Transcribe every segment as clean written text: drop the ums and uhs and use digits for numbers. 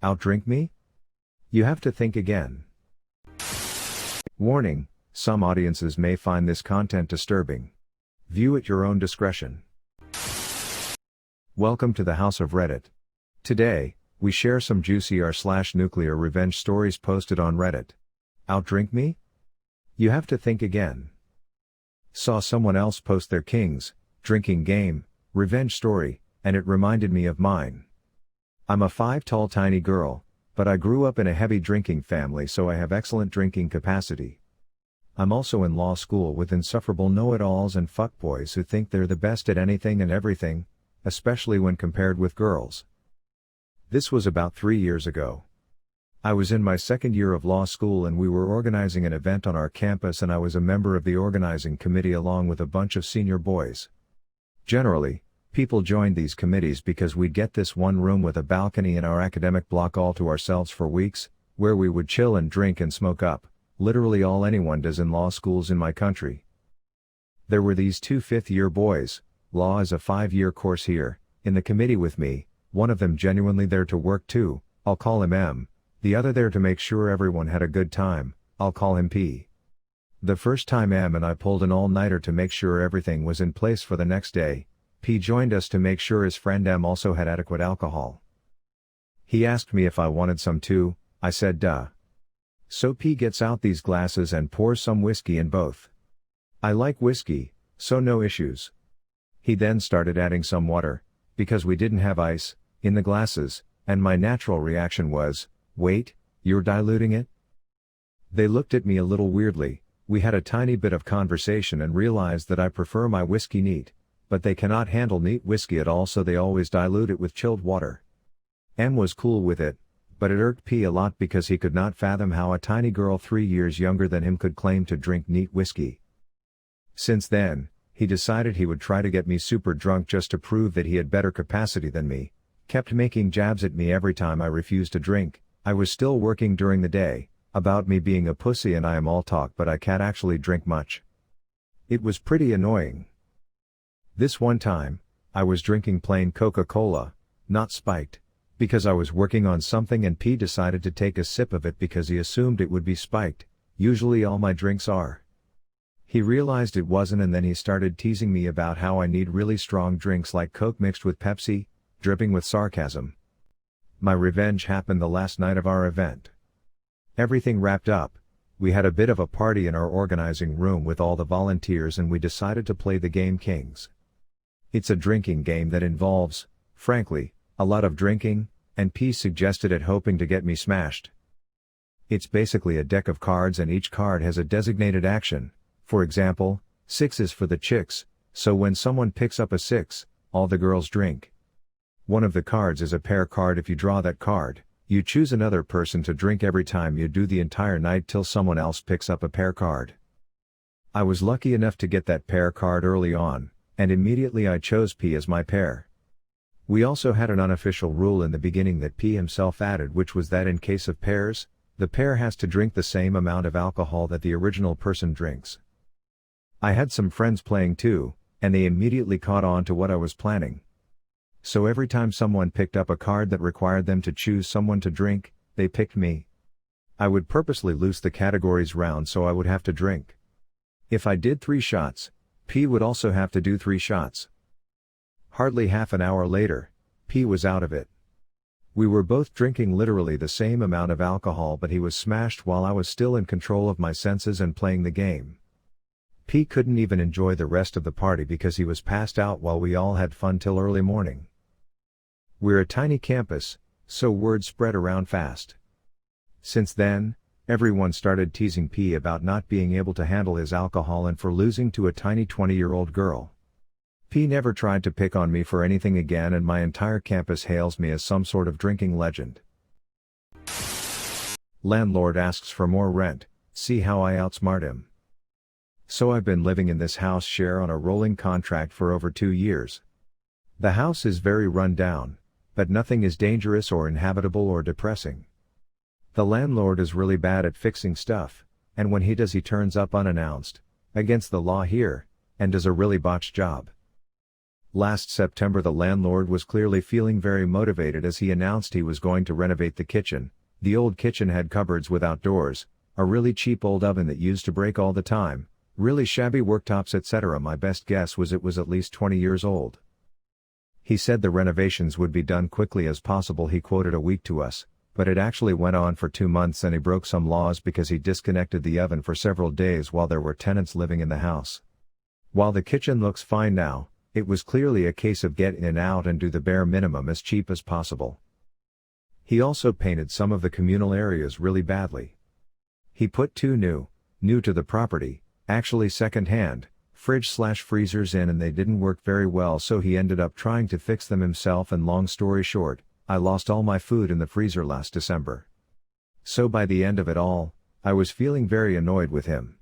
Outdrink me? You have to think again. Warning, some audiences may find this content disturbing. View at your own discretion. Welcome to the House of Reddit. Today, we share some juicy r/nuclear revenge stories posted on Reddit. Outdrink me? You have to think again. Saw someone else post their king's drinking game revenge story, and it reminded me of mine. I'm a 5 tall tiny girl, but I grew up in a heavy drinking family, so I have excellent drinking capacity. I'm also in law school with insufferable know-it-alls and fuckboys who think they're the best at anything and everything, especially when compared with girls. This was about 3 years ago. I was in my second year of law school and we were organizing an event on our campus, and I was a member of the organizing committee along with a bunch of senior boys. Generally, people joined these committees because we'd get this one room with a balcony in our academic block all to ourselves for weeks, where we would chill and drink and smoke up, literally all anyone does in law schools in my country. There were these 2 fifth-year boys, law is a 5-year course here, in the committee with me, one of them genuinely there to work too, I'll call him M, the other there to make sure everyone had a good time, I'll call him P. The first time M and I pulled an all-nighter to make sure everything was in place for the next day, P joined us to make sure his friend M also had adequate alcohol. He asked me if I wanted some too, I said duh. So P gets out these glasses and pours some whiskey in both. I like whiskey, so no issues. He then started adding some water, because we didn't have ice, in the glasses, and my natural reaction was, wait, you're diluting it? They looked at me a little weirdly. We had a tiny bit of conversation and realized that I prefer my whiskey neat, but they cannot handle neat whiskey at all, so they always dilute it with chilled water. M was cool with it, but it irked P a lot because he could not fathom how a tiny girl 3 years younger than him could claim to drink neat whiskey. Since then, he decided he would try to get me super drunk just to prove that he had better capacity than me, kept making jabs at me every time I refused to drink. I was still working during the day, about me being a pussy and I am all talk but I can't actually drink much. It was pretty annoying. This one time, I was drinking plain Coca-Cola, not spiked, because I was working on something and P decided to take a sip of it because he assumed it would be spiked. Usually all my drinks are. He realized it wasn't and then he started teasing me about how I need really strong drinks like Coke mixed with Pepsi, dripping with sarcasm. My revenge happened the last night of our event. Everything wrapped up, we had a bit of a party in our organizing room with all the volunteers and we decided to play the game Kings. It's a drinking game that involves, frankly, a lot of drinking, and P suggested it hoping to get me smashed. It's basically a deck of cards and each card has a designated action. For example, 6 is for the chicks, so when someone picks up a 6, all the girls drink. One of the cards is a pair card. If you draw that card, you choose another person to drink every time you do the entire night till someone else picks up a pair card. I was lucky enough to get that pair card early on, and immediately I chose P as my pair. We also had an unofficial rule in the beginning that P himself added, which was that in case of pairs, the pair has to drink the same amount of alcohol that the original person drinks. I had some friends playing too, and they immediately caught on to what I was planning. So every time someone picked up a card that required them to choose someone to drink, they picked me. I would purposely loose the categories round so I would have to drink. If I did 3 shots, P would also have to do 3 shots. Hardly half an hour later, P was out of it. We were both drinking literally the same amount of alcohol, but he was smashed while I was still in control of my senses and playing the game. P couldn't even enjoy the rest of the party because he was passed out while we all had fun till early morning. We're a tiny campus, so word spread around fast. Since then, everyone started teasing P about not being able to handle his alcohol and for losing to a tiny 20-year-old girl. P never tried to pick on me for anything again, and my entire campus hails me as some sort of drinking legend. Landlord asks for more rent, see how I outsmart him. So I've been living in this house share on a rolling contract for over 2 years. The house is very run down, but nothing is dangerous or inhabitable or depressing. The landlord is really bad at fixing stuff, and when he does he turns up unannounced, against the law here, and does a really botched job. Last September the landlord was clearly feeling very motivated as he announced he was going to renovate the kitchen. The old kitchen had cupboards without doors, a really cheap old oven that used to break all the time, really shabby worktops etc. My best guess was it was at least 20 years old. He said the renovations would be done quickly as possible. He quoted a week to us, but it actually went on for 2 months and he broke some laws because he disconnected the oven for several days while there were tenants living in the house. While the kitchen looks fine now, it was clearly a case of get in and out and do the bare minimum as cheap as possible. He also painted some of the communal areas really badly. He put 2 new to the property, actually second-hand, fridge/freezers in and they didn't work very well, so he ended up trying to fix them himself, and long story short, I lost all my food in the freezer last December. So by the end of it all, I was feeling very annoyed with him.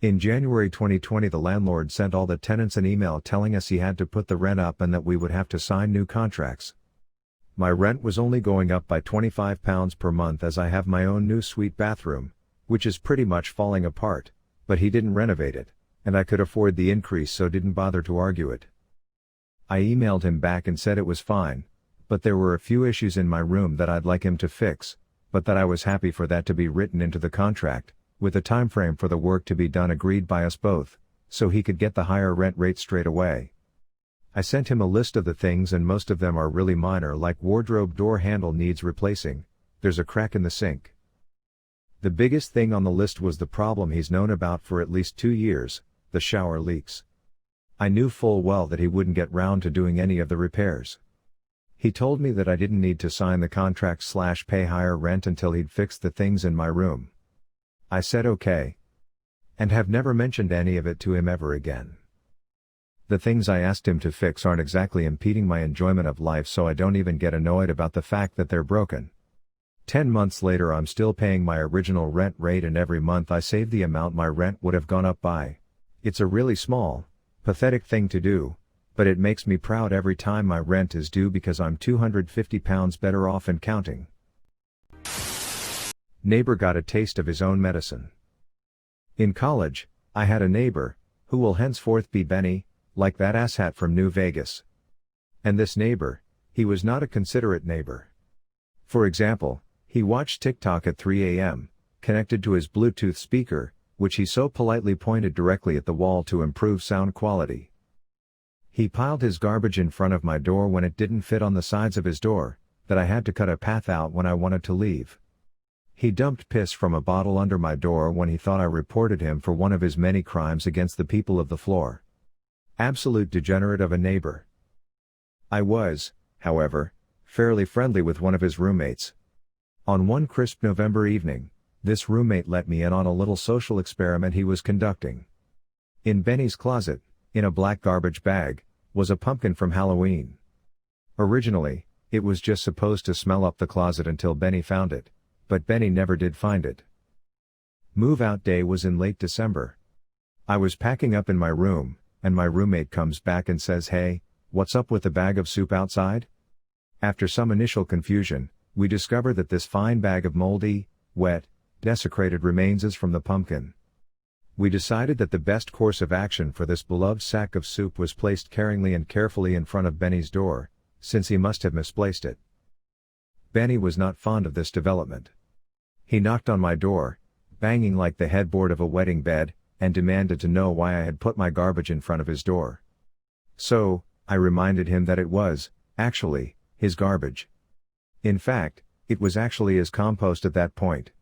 In January 2020 the landlord sent all the tenants an email telling us he had to put the rent up and that we would have to sign new contracts. My rent was only going up by £25 per month as I have my own new suite bathroom, which is pretty much falling apart, but he didn't renovate it, and I could afford the increase so didn't bother to argue it. I emailed him back and said it was fine, but there were a few issues in my room that I'd like him to fix, but that I was happy for that to be written into the contract, with a time frame for the work to be done agreed by us both, so he could get the higher rent rate straight away. I sent him a list of the things and most of them are really minor, like wardrobe door handle needs replacing, there's a crack in the sink. The biggest thing on the list was the problem he's known about for at least 2 years, the shower leaks. I knew full well that he wouldn't get round to doing any of the repairs. He told me that I didn't need to sign the contract/pay higher rent until he'd fixed the things in my room. I said okay. And have never mentioned any of it to him ever again. The things I asked him to fix aren't exactly impeding my enjoyment of life, so I don't even get annoyed about the fact that they're broken. 10 months later I'm still paying my original rent rate and every month I save the amount my rent would have gone up by. It's a really small, pathetic thing to do, but it makes me proud every time my rent is due because I'm £250 better off and counting. Neighbor got a taste of his own medicine. In college, I had a neighbor, who will henceforth be Benny, like that asshat from New Vegas. And this neighbor, he was not a considerate neighbor. For example, he watched TikTok at 3 a.m., connected to his Bluetooth speaker, which he so politely pointed directly at the wall to improve sound quality. He piled his garbage in front of my door when it didn't fit on the sides of his door, that I had to cut a path out when I wanted to leave. He dumped piss from a bottle under my door when he thought I reported him for one of his many crimes against the people of the floor. Absolute degenerate of a neighbor. I was, however, fairly friendly with one of his roommates. On one crisp November evening, this roommate let me in on a little social experiment he was conducting. In Benny's closet, in a black garbage bag, was a pumpkin from Halloween. Originally, it was just supposed to smell up the closet until Benny found it, but Benny never did find it. Move-out day was in late December. I was packing up in my room, and my roommate comes back and says, "Hey, what's up with the bag of soup outside?" After some initial confusion, we discover that this fine bag of moldy, wet, desecrated remains is from the pumpkin. We decided that the best course of action for this beloved sack of soup was placed caringly and carefully in front of Benny's door, since he must have misplaced it. Benny was not fond of this development. He knocked on my door, banging like the headboard of a wedding bed, and demanded to know why I had put my garbage in front of his door. So, I reminded him that it was, actually, his garbage. In fact, it was actually his compost at that point.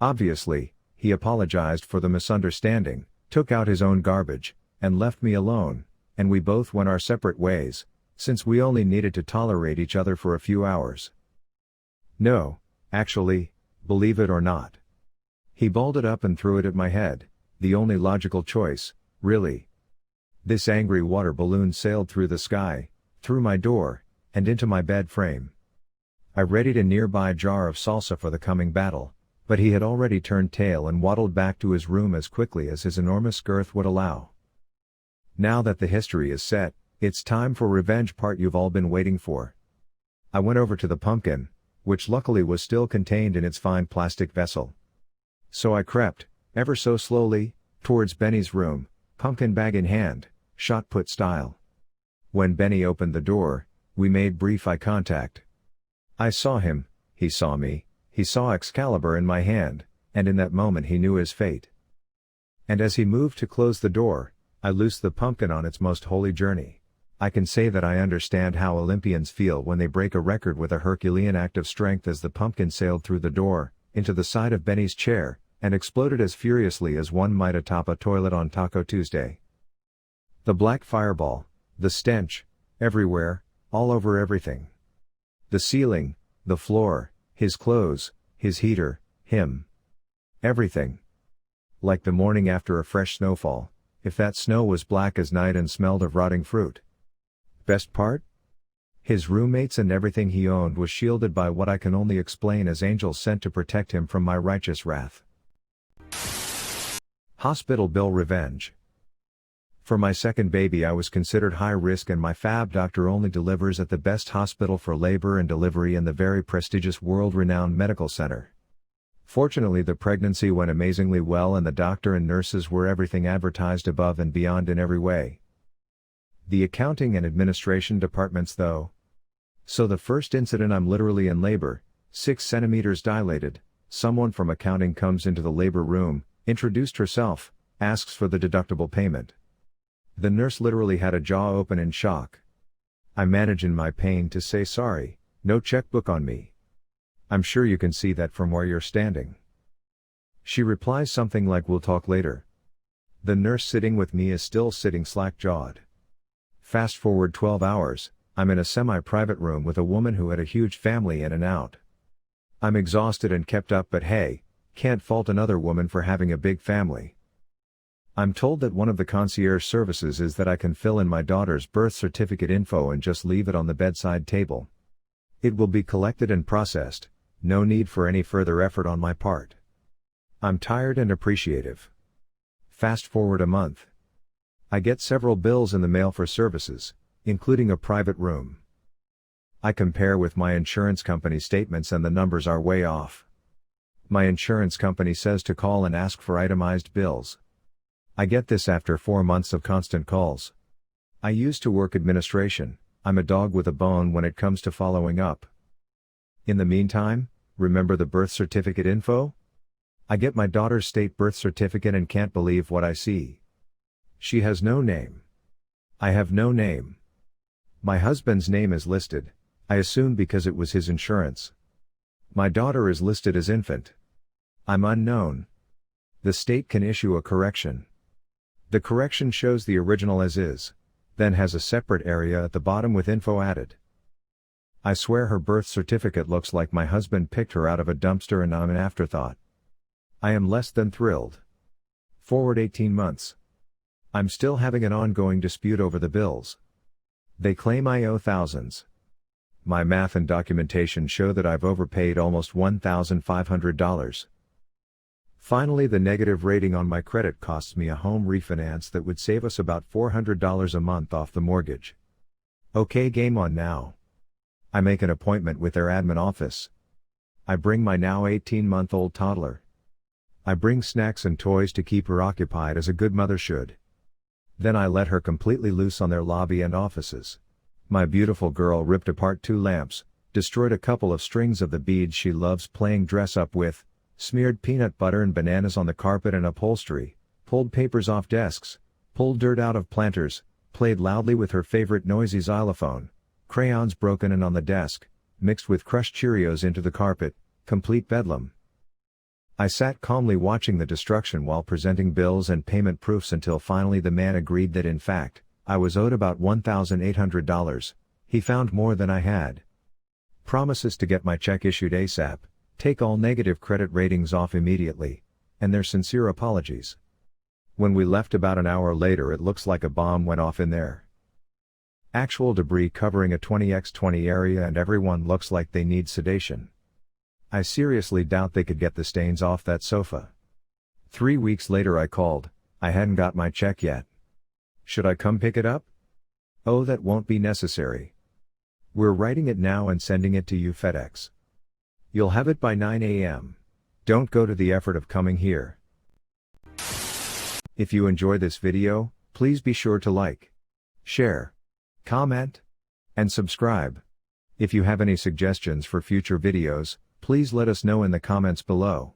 Obviously, he apologized for the misunderstanding, took out his own garbage, and left me alone, and we both went our separate ways, since we only needed to tolerate each other for a few hours. No, actually, believe it or not. He balled it up and threw it at my head, the only logical choice, really. This angry water balloon sailed through the sky, through my door, and into my bed frame. I readied a nearby jar of salsa for the coming battle, but he had already turned tail and waddled back to his room as quickly as his enormous girth would allow. Now that the history is set, it's time for revenge part you've all been waiting for. I went over to the pumpkin, which luckily was still contained in its fine plastic vessel. So I crept, ever so slowly, towards Benny's room, pumpkin bag in hand, shot put style. When Benny opened the door, we made brief eye contact. I saw him, he saw me, he saw Excalibur in my hand, and in that moment he knew his fate. And as he moved to close the door, I loosed the pumpkin on its most holy journey. I can say that I understand how Olympians feel when they break a record with a Herculean act of strength as the pumpkin sailed through the door, into the side of Benny's chair, and exploded as furiously as one might atop a toilet on Taco Tuesday. The black fireball, the stench, everywhere, all over everything. The ceiling, the floor, his clothes, his heater, him. Everything. Like the morning after a fresh snowfall, if that snow was black as night and smelled of rotting fruit. Best part? His roommates and everything he owned was shielded by what I can only explain as angels sent to protect him from my righteous wrath. Hospital bill revenge. For my second baby I was considered high risk and my fab doctor only delivers at the best hospital for labor and delivery in the very prestigious world-renowned medical center. Fortunately the pregnancy went amazingly well and the doctor and nurses were everything advertised above and beyond in every way. The accounting and administration departments though. So the first incident I'm literally in labor, 6 centimeters dilated, someone from accounting comes into the labor room, introduced herself, asks for the deductible payment. The nurse literally had a jaw open in shock. I manage in my pain to say sorry, no checkbook on me. I'm sure you can see that from where you're standing. She replies something like we'll talk later. The nurse sitting with me is still sitting slack-jawed. Fast forward 12 hours, I'm in a semi-private room with a woman who had a huge family in and out. I'm exhausted and kept up but hey, can't fault another woman for having a big family. I'm told that one of the concierge services is that I can fill in my daughter's birth certificate info and just leave it on the bedside table. It will be collected and processed, no need for any further effort on my part. I'm tired and appreciative. Fast forward a month. I get several bills in the mail for services, including a private room. I compare with my insurance company statements and the numbers are way off. My insurance company says to call and ask for itemized bills. I get this after 4 months of constant calls. I used to work administration, I'm a dog with a bone when it comes to following up. In the meantime, remember the birth certificate info? I get my daughter's state birth certificate and can't believe what I see. She has no name. I have no name. My husband's name is listed, I assume because it was his insurance. My daughter is listed as infant. I'm unknown. The state can issue a correction. The correction shows the original as is, then has a separate area at the bottom with info added. I swear her birth certificate looks like my husband picked her out of a dumpster and I'm an afterthought. I am less than thrilled. Forward 18 months. I'm still having an ongoing dispute over the bills. They claim I owe thousands. My math and documentation show that I've overpaid almost $1,500. Finally, the negative rating on my credit costs me a home refinance that would save us about $400 a month off the mortgage. Okay, game on now. I make an appointment with their admin office. I bring my now 18-month-old toddler. I bring snacks and toys to keep her occupied as a good mother should. Then I let her completely loose on their lobby and offices. My beautiful girl ripped apart 2 lamps, destroyed a couple of strings of the beads she loves playing dress up with, smeared peanut butter and bananas on the carpet and upholstery, pulled papers off desks, pulled dirt out of planters, played loudly with her favorite noisy xylophone, crayons broken and on the desk, mixed with crushed Cheerios into the carpet, complete bedlam. I sat calmly watching the destruction while presenting bills and payment proofs until finally the man agreed that in fact, I was owed about $1,800, he found more than I had. Promises to get my check issued ASAP, take all negative credit ratings off immediately, and their sincere apologies. When we left about an hour later it looks like a bomb went off in there. Actual debris covering a 20x20 area and everyone looks like they need sedation. I seriously doubt they could get the stains off that sofa. 3 weeks later I called, I hadn't got my check yet. Should I come pick it up? Oh, that won't be necessary. We're writing it now and sending it to you FedEx. You'll have it by 9 a.m. Don't go to the effort of coming here. If you enjoy this video, please be sure to like, share, comment, and subscribe. If you have any suggestions for future videos, please let us know in the comments below.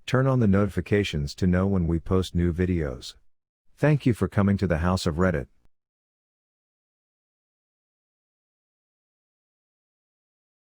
Turn on the notifications to know when we post new videos. Thank you for coming to the House of Reddit.